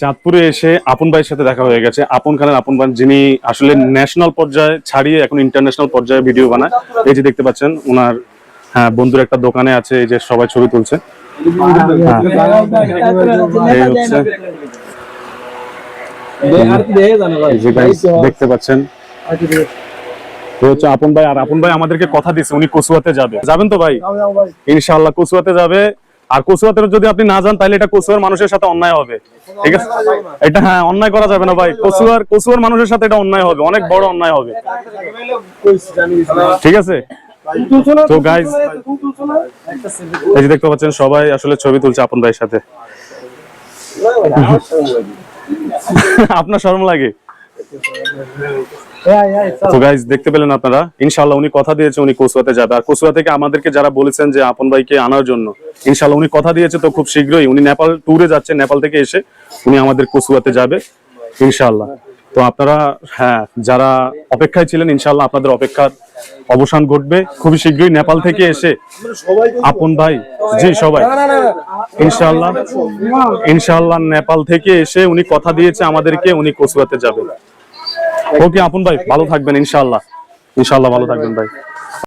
চাঁদপুরে এসে আপন ভাইয়ের সাথে দেখা হয়ে গেছে। আপন খানের আপন ভাই, যিনি আসলে ন্যাশনাল পর্যায়ে ছাড়িয়ে এখন ইন্টারন্যাশনাল পর্যায়ে ভিডিও বানায়। এই যে দেখতে পাচ্ছেন ওনার বন্ধুর একটা দোকানে আছে, এই যে সবাই ছবি তুলছে। দেখতে পাচ্ছেন হচ্ছে আপন ভাই। আর আপন ভাই আমাদেরকে কথা দিচ্ছে উনি কচুয়াতে যাবে। যাবেন তো ভাই? ইনশাআল্লাহ কচুয়াতে যাবে। আর কচুয়াতে যদি আপনি না যান তাহলে এটা কচুয়ার মানুষের সাথে অন্যায় হবে। ঠিক আছে, এটা অন্যায় করা যাবে না ভাই। কচুয়ার মানুষের সাথে এটা অন্যায় হবে, অনেক বড় অন্যায় হবে। ঠিক আছে, তো গাইস এই যে দেখতে পাচ্ছেন সবাই আসলে ছবি তুলছে আপন ভাইয়ের সাথে। আপনার শরম লাগে? তো গাইস দেখতে পেলেন আপনারা, ইনশাআল্লাহ উনি কথা দিয়েছে উনি কচুয়াতে যাবে। আর কচুয়া থেকে আমাদেরকে যারা বলেছেন যে আপন ভাইকে আনার জন্য, ইনশাআল্লাহ উনি কথা দিয়েছে। তো খুব শীঘ্রই উনি নেপাল ট্যুরে যাচ্ছে, নেপাল থেকে এসে উনি আমাদের কচুয়াতে যাবে ইনশাআল্লাহ। তো আপনারা যারা অপেক্ষায় ছিলেন, ইনশাআল্লাহ আপনাদের অপেক্ষার অবসান ঘটবে খুবই শীঘ্রই। নেপাল থেকে এসে আপন ভাই, জি সবাই ইনশাআল্লাহ ইনশাআল্লাহ নেপাল থেকে এসে উনি কথা দিয়েছে আমাদেরকে উনি কচুয়াতে যাবে। ওকে আপন ভাই, ভালো থাকবেন ইনশাআল্লাহ। ইনশাআল্লাহ ভালো থাকবেন ভাই।